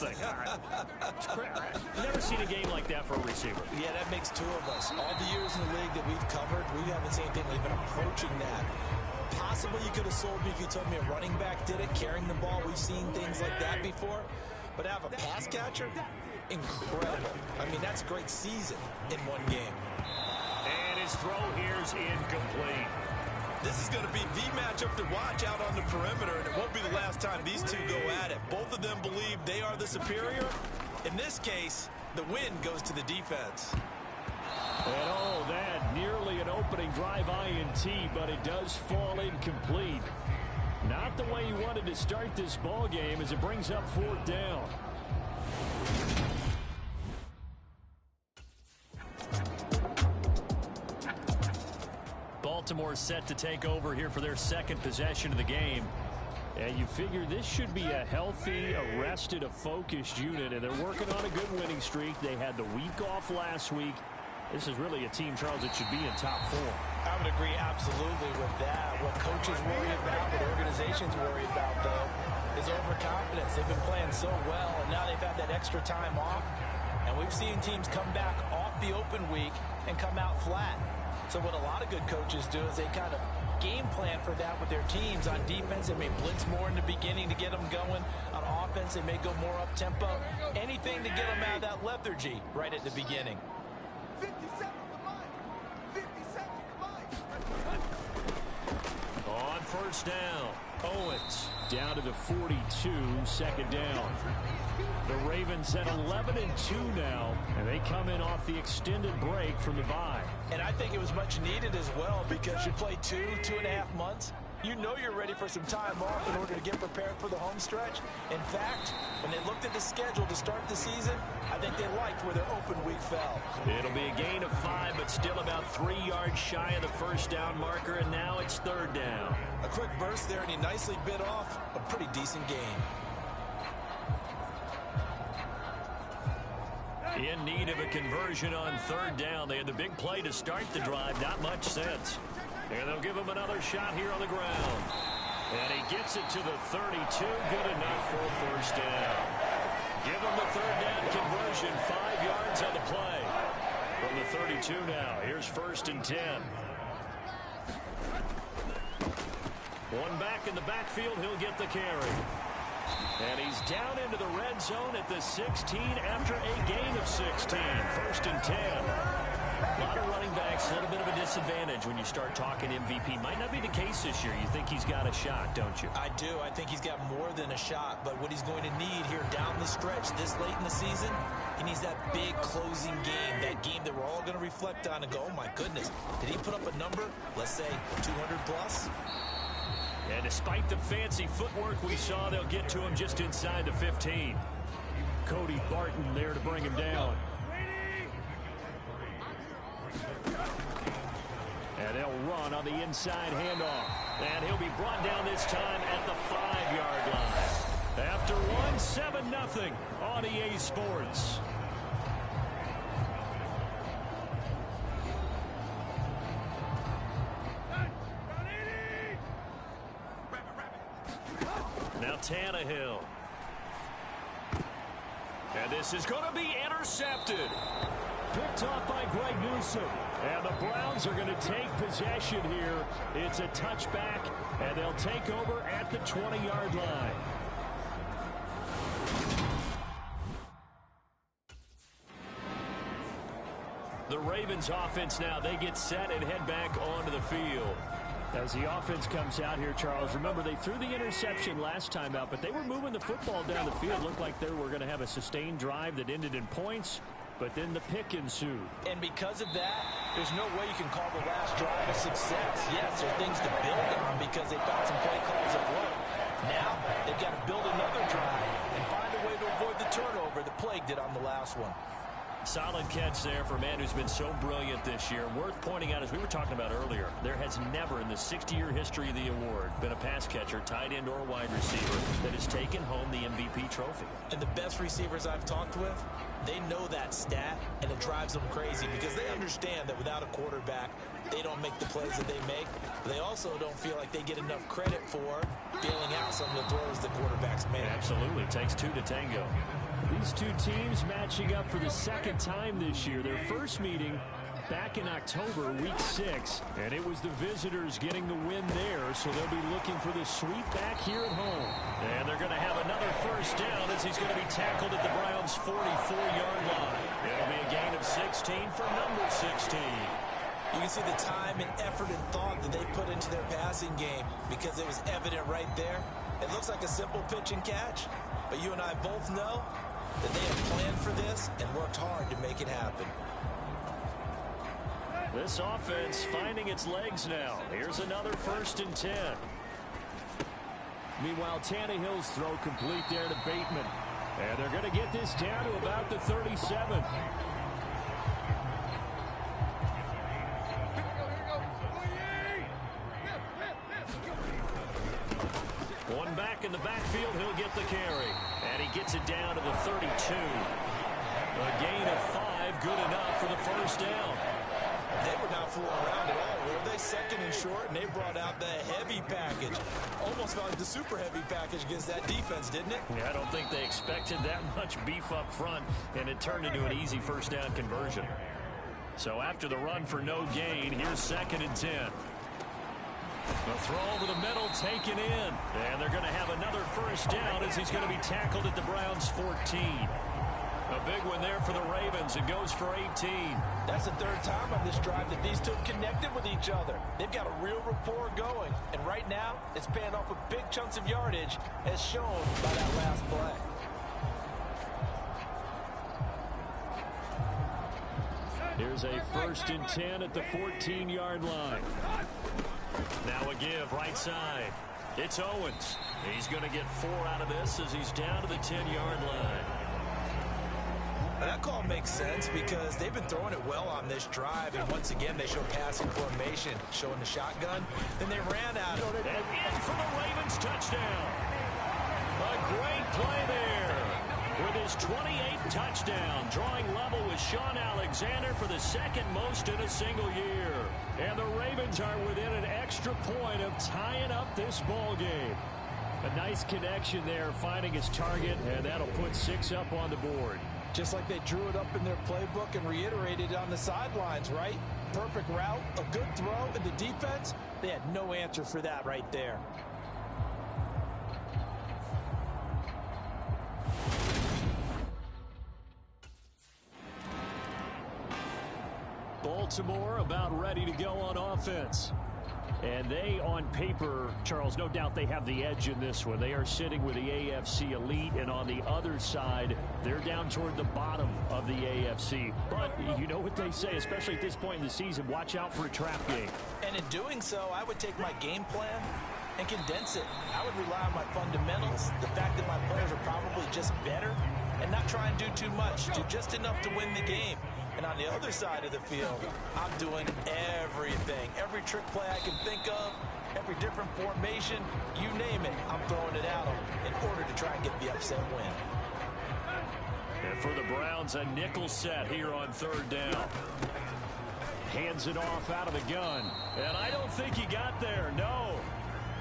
nothing. I've never seen a game like that for a receiver. Yeah, that makes two of us. All the years in the league that we've covered, we haven't seen anything even approaching that. Possibly you could have sold me if you told me a running back did it, carrying the ball. We've seen things like that before. But have a pass catcher? Incredible. I mean, that's a great season in one game. And his throw here is incomplete. This is going to be the matchup to watch out on the perimeter, and it won't be the last time these two go at it. Both of them believe they are the superior. In this case, the win goes to the defense. And oh, that nearly an opening drive INT, but it does fall incomplete. Not the way he wanted to start this ball game as it brings up 4th down. Baltimore set to take over here for their second possession of the game. And you figure this should be a healthy, a rested, a focused unit, and they're working on a good winning streak. They had the week off last week. This is really a team, Charles, that should be in top 4. I would agree absolutely with that. What coaches worry about, what organizations worry about, though, is overconfidence. They've been playing so well, and now they've had that extra time off. And we've seen teams come back off the open week and come out flat. So what a lot of good coaches do is they kind of game plan for that with their teams. On defense, they may blitz more in the beginning to get them going. On offense, they may go more up-tempo. Anything to get them out of that lethargy right at the beginning. 50 seconds to mine. 50 seconds to mine. On first down, Owens down to the 42, second down. The Ravens at 11-2 now, and they come in off the extended break from the bye. And I think it was much needed as well, because you play 2.5 months. You know you're ready for some time off in order to get prepared for the home stretch. In fact, when they looked at the schedule to start the season, I think they liked where their open week fell. It'll be a gain of 5, but still about 3 yards shy of the first down marker, and now it's 3rd down. A quick burst there, and he nicely bit off a pretty decent gain. In need of a conversion on 3rd down. They had the big play to start the drive. Not much sense. And they'll give him another shot here on the ground. And he gets it to the 32. Good enough for a first down. Give him the 3rd down conversion. 5 yards on the play. From the 32 now. Here's 1st and 10. One back in the backfield. He'll get the carry. And he's down into the red zone at the 16 after a gain of 16. 1st and 10. A lot of running backs, a little bit of a disadvantage when you start talking MVP. Might not be the case this year. You think he's got a shot, don't you? I do. I think he's got more than a shot. But what he's going to need here down the stretch this late in the season, he needs that big closing game. That game that we're all going to reflect on and go, oh my goodness, did he put up a number, let's say 200 plus? And despite the fancy footwork we saw, they'll get to him just inside the 15. Cody Barton there to bring him down. And they'll run on the inside handoff. And he'll be brought down this time at the 5-yard line. After one, 7-0 on EA Sports. Now Tannehill. And this is going to be intercepted. Picked off by Greg Newsome. And the Browns are going to take possession here. It's a touchback, and they'll take over at the 20-yard line. The Ravens offense now, they get set and head back onto the field. As the offense comes out here, Charles, remember they threw the interception last time out, but they were moving the football down the field. Looked like they were going to have a sustained drive that ended in points, but then the pick ensued. And because of that, there's no way you can call the last drive a success. Yes, there are things to build on because they found some play calls that work. Now, they've got to build another drive and find a way to avoid the turnover that plagued it on the last one. Solid catch there for a man who's been so brilliant this year. Worth pointing out, as we were talking about earlier, there has never in the 60-year history of the award been a pass catcher, tight end, or wide receiver that has taken home the MVP trophy. And the best receivers I've talked with, they know that stat, and it drives them crazy because they understand that without a quarterback, they don't make the plays that they make. They also don't feel like they get enough credit for bailing out some of the throws that quarterbacks make. Absolutely. Takes two to tango. These two teams matching up for the second time this year. Their first meeting back in October, week 6, and it was the visitors getting the win there, so they'll be looking for the sweep back here at home. And they're going to have another first down as he's going to be tackled at the Browns' 44-yard line. It'll be a gain of 16 for number 16. You can see the time and effort and thought that they put into their passing game because it was evident right there. It looks like a simple pitch and catch, but you and I both know that they have planned for this and worked hard to make it happen. This offense finding its legs now. Here's another 1st and 10. Meanwhile, Tannehill's throw complete there to Bateman. And they're going to get this down to about the 37. One back in the backfield, he'll get the carry. And he gets it down to the 32. A gain of 5, good enough for the first down. They were not fooling around at all, were they? 2nd and short, and they brought out the heavy package. Almost felt like the super heavy package against that defense, didn't it? Yeah, I don't think they expected that much beef up front, and it turned into an easy first down conversion. So after the run for no gain, here's 2nd and 10. The throw over the middle taken in, and they're going to have another first down as he's going to be tackled at the Browns' 14. A big one there for the Ravens. It goes for 18. That's the 3rd time on this drive that these two connected with each other. They've got a real rapport going. And right now, it's paying off with big chunks of yardage as shown by that last play. Here's a 1st and 10 at the 14-yard line. Now a give right side. It's Owens. He's going to get 4 out of this as he's down to the 10-yard line. That call makes sense because they've been throwing it well on this drive, and once again they show passing formation, showing the shotgun. Then they ran out of it. And in for the Ravens touchdown. A great play there. With his 28th touchdown, drawing level with Sean Alexander for the 2nd most in a single year. And the Ravens are within an extra point of tying up this ball game. A nice connection there, finding his target, and that'll put 6 up on the board. Just like they drew it up in their playbook and reiterated it on the sidelines, right? Perfect route, a good throw, and the defense, they had no answer for that right there. Baltimore about ready to go on offense. And they, on paper, Charles, no doubt they have the edge in this one. They are sitting with the AFC elite, and on the other side, they're down toward the bottom of the AFC. But you know what they say, especially at this point in the season, watch out for a trap game. And in doing so, I would take my game plan and condense it. I would rely on my fundamentals, the fact that my players are probably just better, and not try and do too much, do just enough to win the game. And on the other side of the field, I'm doing everything. Every trick play I can think of, every different formation, you name it, I'm throwing it at them in order to try and get the upset win. And for the Browns, a nickel set here on 3rd down. Hands it off out of the gun. And I don't think he got there, no.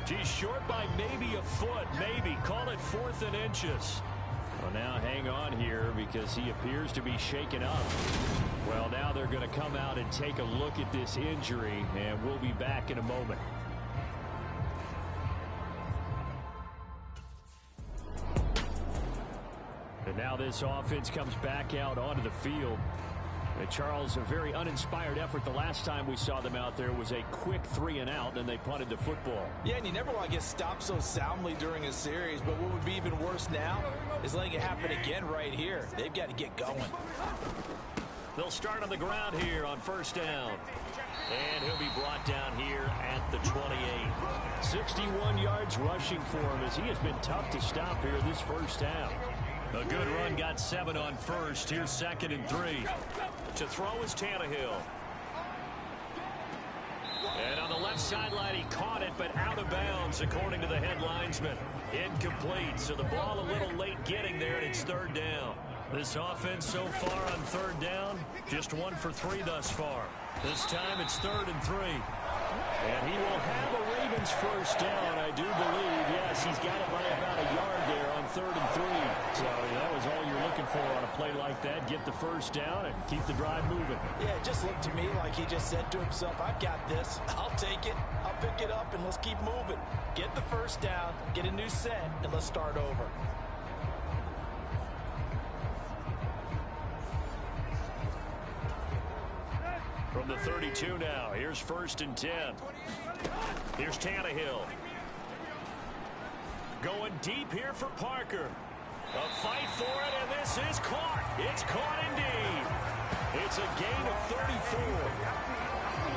He's short by maybe a foot, maybe. Call it 4th and inches. Well, now hang on here because he appears to be shaken up. Well, now they're going to come out and take a look at this injury, and we'll be back in a moment. And now this offense comes back out onto the field. And Charles, a very uninspired effort. The last time we saw them out there was a quick 3-and-out, and they punted the football. Yeah, and you never want to get stopped so soundly during a series, but what would be even worse now is letting it happen again right here. They've got to get going. They'll start on the ground here on 1st down. And he'll be brought down here at the 28. 61 yards rushing for him as he has been tough to stop here this first half. A good run, got 7 on first. Here's 2nd and 3. To throw is Tannehill. And on the left sideline, he caught it, but out of bounds, according to the head linesman. Incomplete, so the ball a little late getting there, and it's 3rd down. This offense so far on 3rd down, just 1 for 3 thus far. This time it's 3rd and 3. And he will have a Ravens first down, I do believe. Yes, he's got it by about a yard there on 3rd and 3. So that was all you're looking for on a play like that. Get the first down and keep the drive moving. Yeah, it just looked to me like he just said to himself, I've got this. I'll take it. I'll pick it up, and let's keep moving. Get the first down, get a new set, and let's start over. From the 32 now, here's 1st and 10. Here's Tannehill. Going deep here for Parker. A fight for it, and this is caught. It's caught indeed. It's a gain of 34.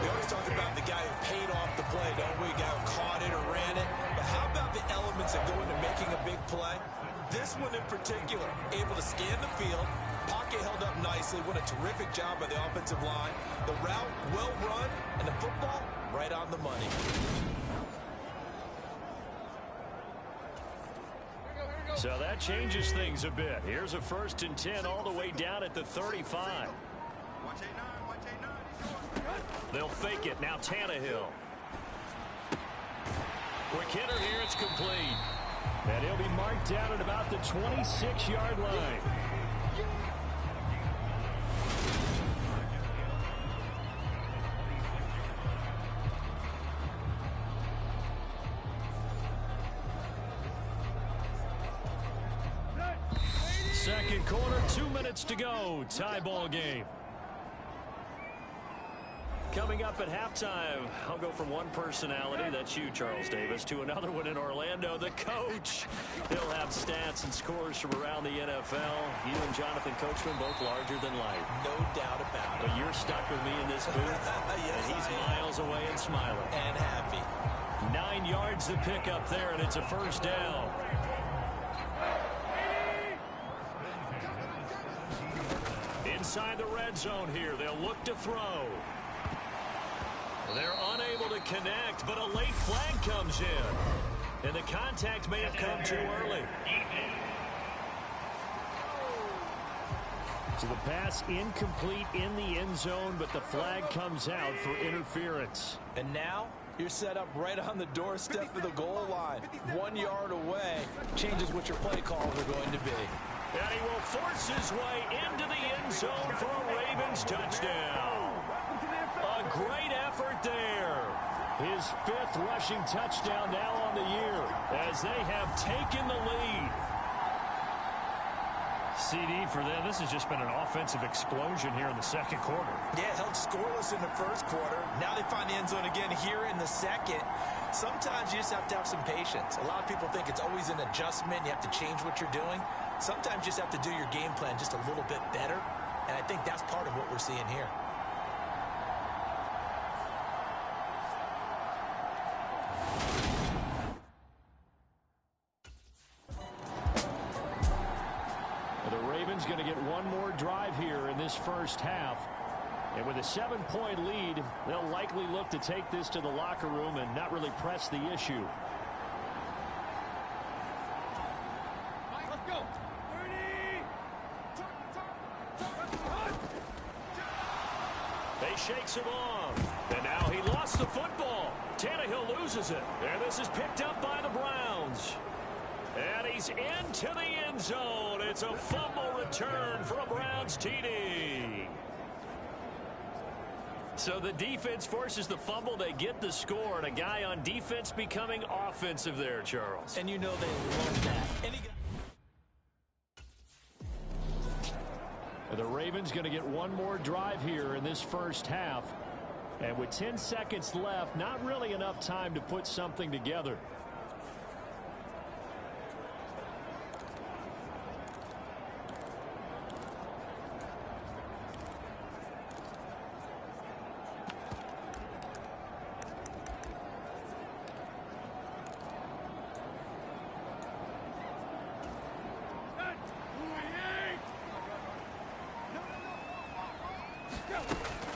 We always talk about the guy who paid off the play, don't we? The guy who caught it or ran it. But how about the elements that go into making a big play? This one in particular, able to scan the field, pocket held up nicely. What a terrific job by the offensive line. The route, well run, and the football, right on the money. So that changes things a bit. Here's a 1st and 10 all the way down at the 35. They'll fake it. Now Tannehill. Quick hitter here. It's complete. And he'll be marked down at about the 26-yard line. Second quarter, 2 minutes to go. Tie ball game. Coming up at halftime, I'll go from one personality, that's you, Charles Davis, to another one in Orlando, the coach. He'll have stats and scores from around the NFL. You and Jonathan Coachman, both larger than life. No doubt about it. But you're stuck with me in this booth, Yes, and he's I am. miles away and smiling. And happy. 9 yards to pick up there, and it's a first down. Inside the red zone here, they'll look to throw. They're unable to connect, but a late flag comes in. And the contact may have come too early. So the pass incomplete in the end zone, but the flag comes out for interference. And now you're set up right on the doorstep of the goal line. 1 yard away. Changes what your play calls are going to be. And he will force his way into the end zone for a Ravens touchdown. A great effort there. His 5th rushing touchdown now on the year as they have taken the lead. CD for them. This has just been an offensive explosion here in the second quarter. Yeah, held scoreless in the first quarter. Now they find the end zone again here in the second. Sometimes you just have to have some patience. A lot of people think it's always an adjustment. You have to change what you're doing. Sometimes you just have to do your game plan just a little bit better. And I think that's part of what we're seeing here. Going to get one more drive here in this first half. And with a 7-point lead, they'll likely look to take this to the locker room and not really press the issue. Let's go. They shakes him off. And now he lost the football. Tannehill loses it. And this is picked up by the Browns. And he's into the end zone. It's a fumble return for a Browns TD. So the defense forces the fumble. They get the score. And a guy on defense becoming offensive there, Charles. And you know they love that. The Ravens going to get one more drive here in this first half. And with 10 seconds left, not really enough time to put something together.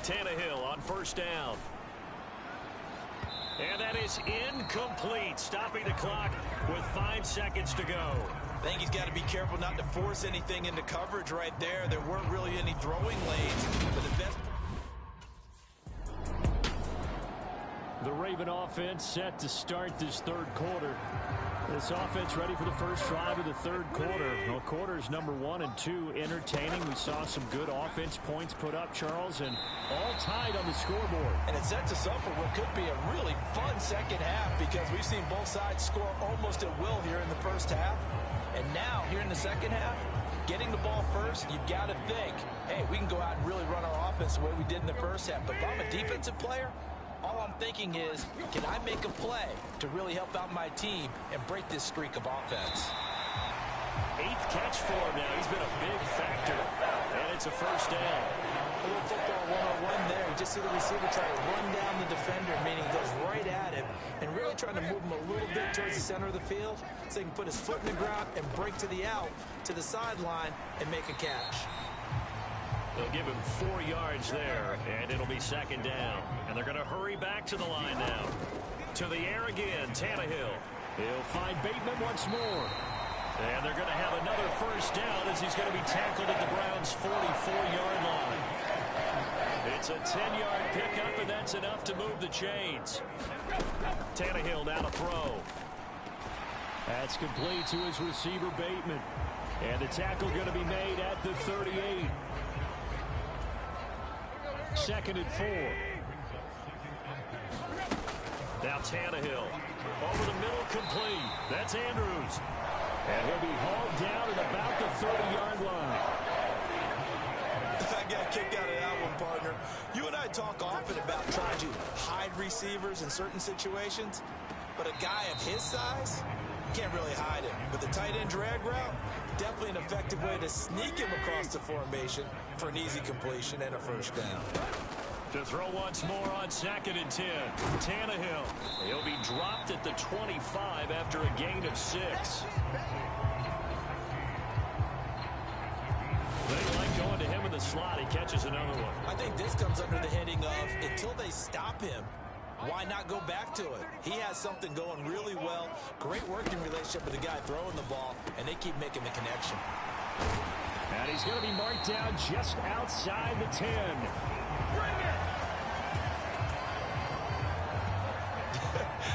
Tannehill on first down. And that is incomplete, stopping the clock with 5 seconds to go. I think he's got to be careful not to force anything into coverage right there. There weren't really any throwing lanes, but the best. The Raven offense set to start this third quarter. This offense ready for the first drive of the third quarter. Well, quarters number 1 and 2 entertaining. We saw some good offense points put up, Charles, and all tied on the scoreboard. And it sets us up for what could be a really fun second half because we've seen both sides score almost at will here in the first half. And now, here in the second half, getting the ball first, you've got to think, hey, we can go out and really run our offense the way we did in the first half. But if I'm a defensive player, all I'm thinking is, can I make a play to really help out my team and break this streak of offense? 8th catch for him now. He's been a big factor. And it's a first down. A little football 101 there. You just see the receiver try to run down the defender, meaning he goes right at him, and really trying to move him a little bit towards the center of the field so he can put his foot in the ground and break to the out, to the sideline, and make a catch. They'll give him 4 yards there, and it'll be second down. And they're going to hurry back to the line now. To the air again, Tannehill. He'll find Bateman once more. And they're going to have another first down as he's going to be tackled at the Browns' 44-yard line. It's a 10-yard pickup, and that's enough to move the chains. Tannehill now to throw. That's complete to his receiver, Bateman. And the tackle going to be made at the 38. 2nd and 4. Now Tannehill. Over the middle, complete. That's Andrews. And he'll be hauled down at about the 30-yard line. I got kicked out of that one, partner. You and I talk often about trying to hide receivers in certain situations, but a guy of his size, can't really hide him. But the tight end drag route, definitely an effective way to sneak him across the formation for an easy completion and a first down. To throw once more on 2nd and 10. Tannehill. He'll be dropped at the 25 after a gain of 6. They like going to him in the slot. He catches another one. I think this comes under the heading of, until they stop him, why not go back to it? He has something going really well. Great working relationship with the guy throwing the ball, and they keep making the connection. And he's going to be marked down just outside the 10.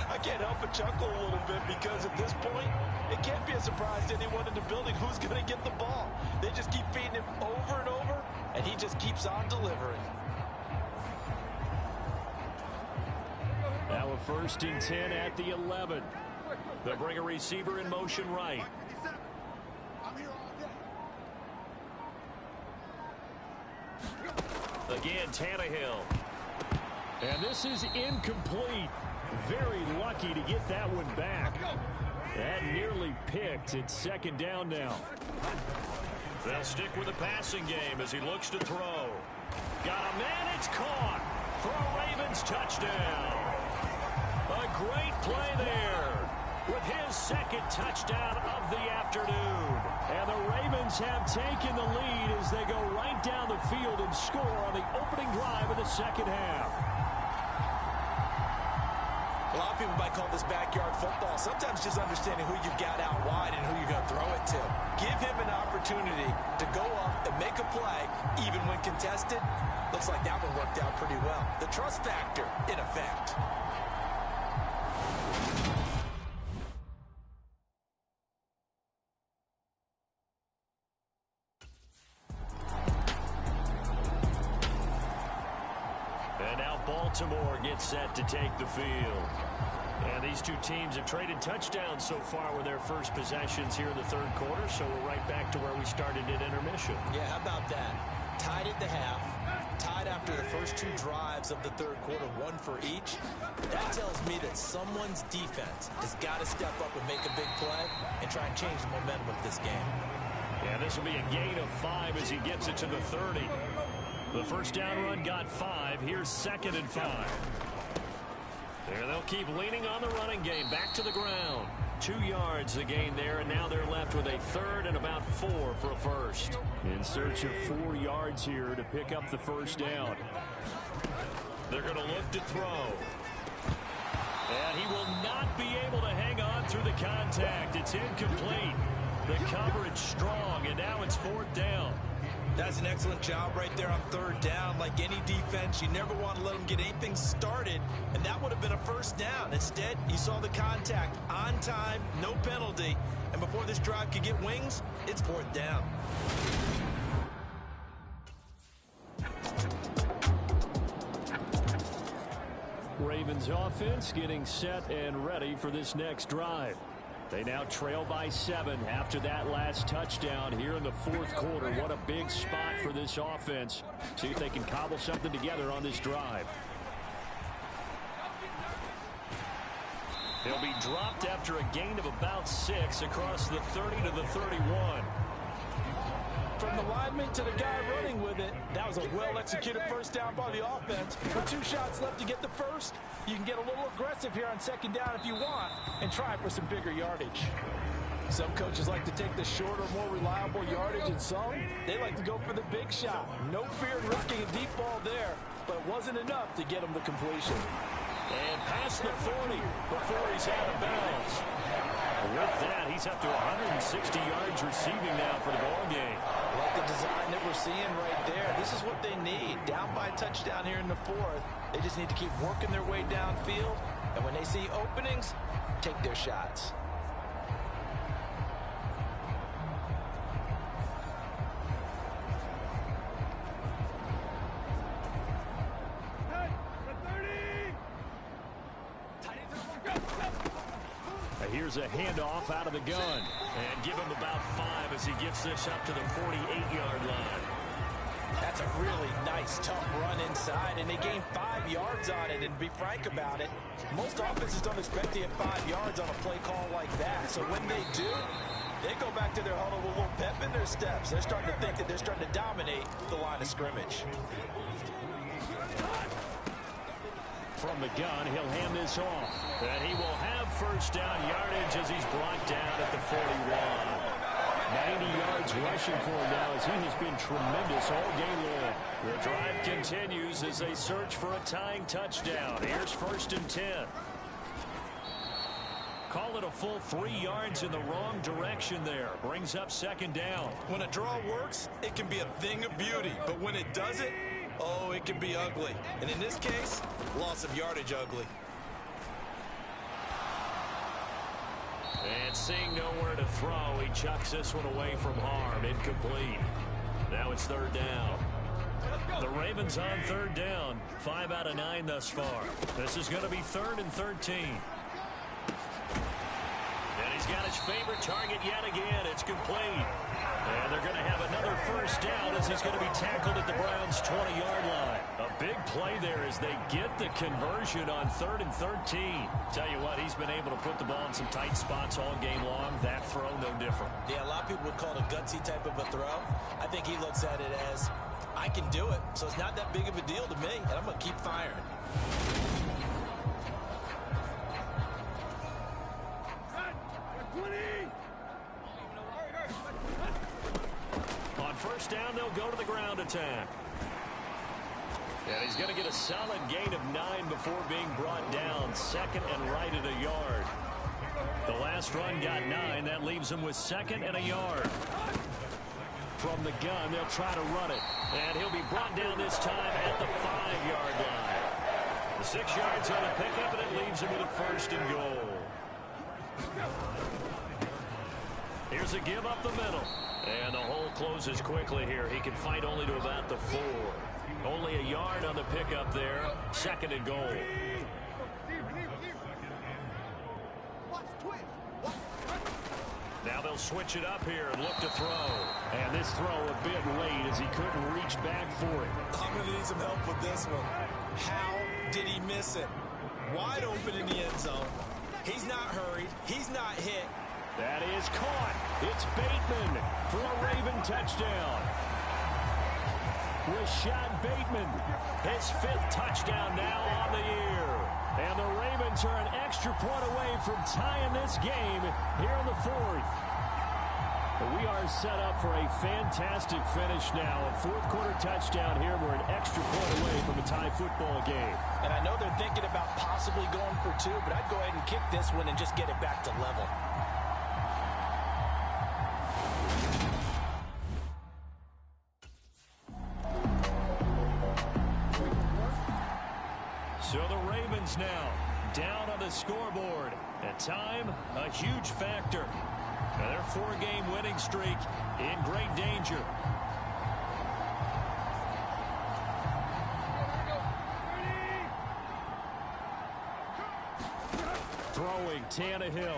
I can't help but chuckle a little bit because at this point, it can't be a surprise to anyone in the building who's going to get the ball. They just keep feeding him over and over, and he just keeps on delivering. Now a 1st and 10 at the 11. They'll bring a receiver in motion right. Again, Tannehill. And this is incomplete. Very lucky to get that one back. That nearly picked. It's 2nd down now. They'll stick with the passing game as he looks to throw. Got a man, it's caught for a Ravens touchdown. A great play there with his 2nd touchdown of the afternoon. And the Ravens have taken the lead as they go right down the field and score on the opening drive of the second half. A lot of people might call this backyard football. Sometimes just understanding who you've got out wide and who you're going to throw it to. Give him an opportunity to go up and make a play, even when contested. Looks like that one worked out pretty well. The trust factor in effect. And now Baltimore gets set to take the field. And these two teams have traded touchdowns so far with their first possessions here in the third quarter, so we're right back to where we started at intermission. Yeah, how about that? Tied at the half, tied after the first 2 drives of the third quarter, 1 for each. That tells me that someone's defense has got to step up and make a big play and try and change the momentum of this game. Yeah, this will be a gain of 5 as he gets it to the 30. The first down run got 5. Here's 2nd and 5. There, they'll keep leaning on the running game. Back to the ground. 2 yards the gain there, and now they're left with a 3rd and about 4 for a first. In search of 4 yards here to pick up the first down. They're going to look to throw. And he will not be able to hang on through the contact. It's incomplete. The coverage strong, and now it's 4th down. That's an excellent job right there on third down. Like any defense, you never want to let them get anything started, and that would have been a first down. Instead, you saw the contact on time, no penalty, and before this drive could get wings, it's fourth down. Ravens offense getting set and ready for this next drive. They now trail by 7 after that last touchdown here in the fourth quarter. What a big spot for this offense. See if they can cobble something together on this drive. He'll be dropped after a gain of about 6 across the 30 to the 31. From the lineman to the guy running with it, that was a well-executed first down by the offense. With 2 shots left to get the first, you can get a little aggressive here on second down if you want and try for some bigger yardage. Some coaches like to take the shorter, more reliable yardage, and some, they like to go for the big shot. No fear in risking a deep ball there, but it wasn't enough to get him the completion. And past the 40 before he's out of bounds. With that, he's up to 160 yards receiving now for the ball game. Like the design that we're seeing right there, this is what they need. Down by a touchdown here in the fourth. They just need to keep working their way downfield. And when they see openings, take their shots. Here's a handoff out of the gun. And give him about 5 as he gets this up to the 48-yard line. That's a really nice, tough run inside, and they gain 5 yards on it. And to be frank about it, most offenses don't expect to get 5 yards on a play call like that. So when they do, they go back to their huddle with a little pep in their steps. They're starting to think that they're starting to dominate the line of scrimmage. From the gun, he'll hand this off. And he will have first down yardage as he's brought down at the 41. 90 yards rushing for him now as he has been tremendous all game long. The drive continues as they search for a tying touchdown. Here's 1st and 10. Call it a full 3 yards in the wrong direction there. Brings up 2nd down. When a draw works, it can be a thing of beauty. But when it doesn't, oh, it can be ugly. And in this case, loss of yardage ugly. And seeing nowhere to throw, he chucks this one away from harm. Incomplete. Now it's 3rd down. The Ravens on 3rd down. 5 out of 9 thus far. This is going to be 3rd and 13. And he's got his favorite target yet again. It's complete. And they're going to have another first down as he's going to be tackled at the Browns' 20-yard line. A big play there as they get the conversion on 3rd and 13. Tell you what, he's been able to put the ball in some tight spots all game long. That throw, no different. Yeah, a lot of people would call it a gutsy type of a throw. I think he looks at it as, I can do it, so it's not that big of a deal to me, and I'm going to keep firing. On 1st down, they'll go to the ground attack. And he's going to get a solid gain of 9 before being brought down. 2nd and right at a yard. The last run got 9. That leaves him with 2nd and a yard. From the gun, they'll try to run it. And he'll be brought down this time at the 5-yard line. The 6 yards on the pickup, and it leaves him with a 1st and goal. Here's a give up the middle. And the hole closes quickly here. He can fight only to about the 4. Only a yard on the pickup there. 2nd and goal. Now they'll switch it up here and look to throw. And this throw a bit late as he couldn't reach back for it. I'm going to need some help with this one. How did he miss it? Wide open in the end zone. He's not hurried. He's not hit. That is caught. It's Bateman for a Raven touchdown. Rashad Bateman, his 5th touchdown now on the year. And the Ravens are an extra point away from tying this game here in the 4th. We are set up for a fantastic finish now. A 4th quarter touchdown here. We're an extra point away from a tie football game. And I know they're thinking about possibly going for 2, but I'd go ahead and kick this one and just get it back to level. So the Ravens now down on the scoreboard. At time, a huge factor. And their 4-game winning streak in great danger. Throwing Tannehill.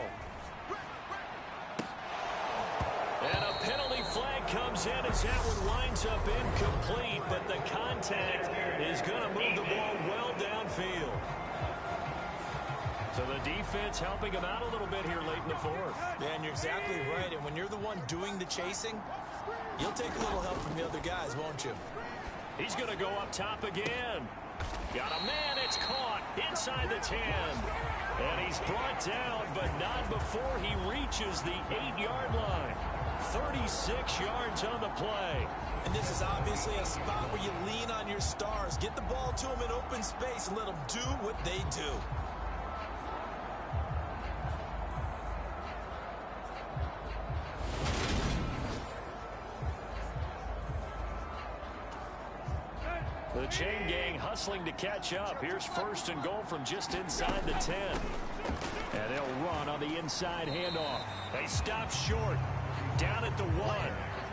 And a penalty flag comes in as that one winds up incomplete, but the contact is going to move the ball well downfield. So the defense helping him out a little bit here late in the fourth. Man, you're exactly right. And when you're the one doing the chasing, you'll take a little help from the other guys, won't you? He's going to go up top again. Got a man. It's caught inside the 10. And he's brought down, but not before he reaches the 8-yard line. 36 yards on the play. And this is obviously a spot where you lean on your stars. Get the ball to them in open space and let them do what they do. The chain gang hustling to catch up. Here's 1st and goal from just inside the 10. And they'll run on the inside handoff. They stop short. Down at the 1.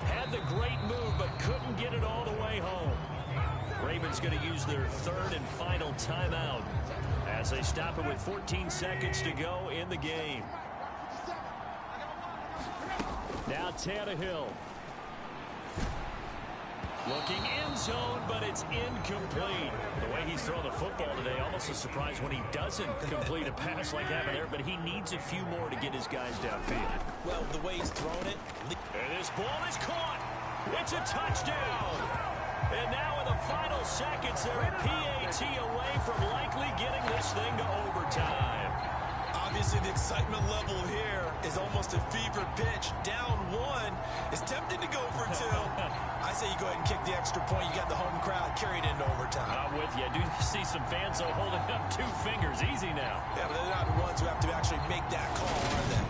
Had the great move, but couldn't get it all the way home. Ravens going to use their 3rd and final timeout as they stop it with 14 seconds to go in the game. Now Tannehill. Looking end zone, but it's incomplete. The way he's thrown the football today, almost a surprise when he doesn't complete a pass like that there, but he needs a few more to get his guys downfield. Well, the way he's thrown it. And this ball is caught. It's a touchdown. And now in the final seconds, they're a PAT away from likely getting this thing to overtime. Obviously, the excitement level here is almost a fever pitch. Down 1 is tempted to go for 2. I say you go ahead and kick the extra point. You got the home crowd carried into overtime. I'm with you. I do see some fans holding up 2 fingers. Easy now. Yeah, but they're not the ones who have to actually make that call, are they?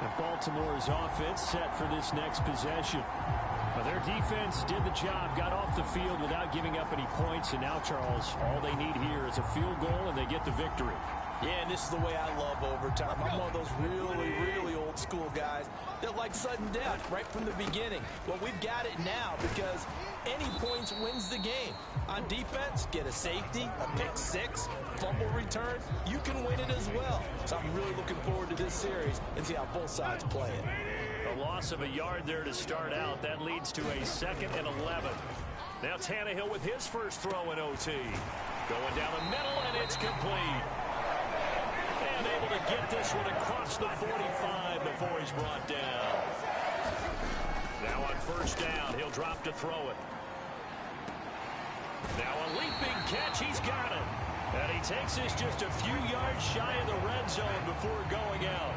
And Baltimore's offense set for this next possession. But their defense did the job, got off the field without giving up any points. And now, Charles, all they need here is a field goal, and they get the victory. Yeah, and this is the way I love overtime. I'm one of those really, really old school guys that like sudden death right from the beginning. Well, we've got it now because any points wins the game. On defense, get a safety, a pick 6, fumble return, you can win it as well. So I'm really looking forward to this series and see how both sides play it. A loss of a yard there to start out. That leads to a 2nd and 11. Now Tannehill with his first throw in OT. Going down the middle, and it's complete. And able to get this one across the 45 before he's brought down. Now on 1st down, he'll drop to throw it. Now a leaping catch, he's got it. And he takes this just a few yards shy of the red zone before going out.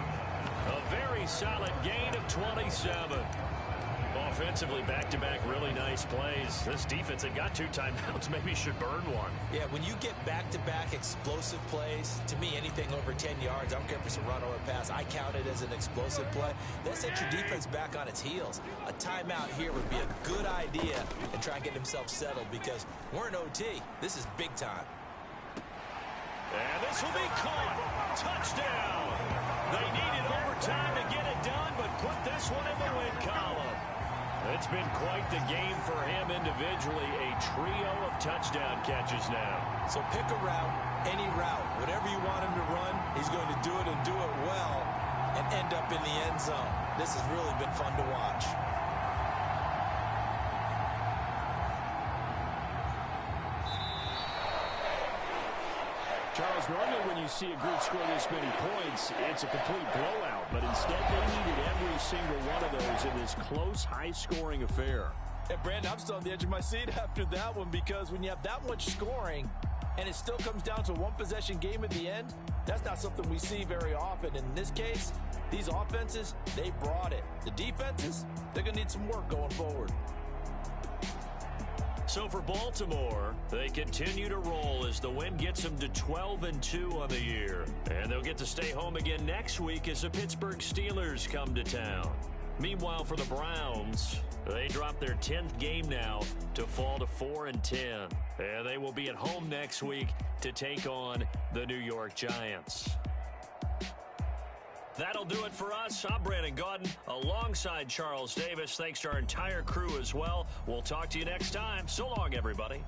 A very solid gain of 27. Offensively, back-to-back really nice plays. This defense, they've got 2 timeouts, maybe should burn one. Yeah, when you get back-to-back explosive plays, to me, anything over 10 yards, I don't care if it's a run or a pass, I count it as an explosive play. That sets your defense back on its heels. A timeout here would be a good idea and try and get themselves settled because we're in OT. This is big time. And this will be caught. Touchdown. They needed overtime to get it done, but put this one in the win column. It's been quite the game for him individually. A trio of touchdown catches now. So pick a route, any route. Whatever you want him to run, he's going to do it and do it well and end up in the end zone. This has really been fun to watch. Charles, normally when you see a group score this many points, it's a complete blowout. But instead, they needed every single one of those in this close, high-scoring affair. And, Brandon, I'm still on the edge of my seat after that one because when you have that much scoring and it still comes down to a one-possession game at the end, that's not something we see very often. In this case, these offenses, they brought it. The defenses, they're going to need some work going forward. So for Baltimore, they continue to roll as the win gets them to 12-2 on the year. And they'll get to stay home again next week as the Pittsburgh Steelers come to town. Meanwhile, for the Browns, they dropped their 10th game now to fall to 4-10. And they will be at home next week to take on the New York Giants. That'll do it for us. I'm Brandon Gaudin alongside Charles Davis. Thanks to our entire crew as well. We'll talk to you next time. So long, everybody.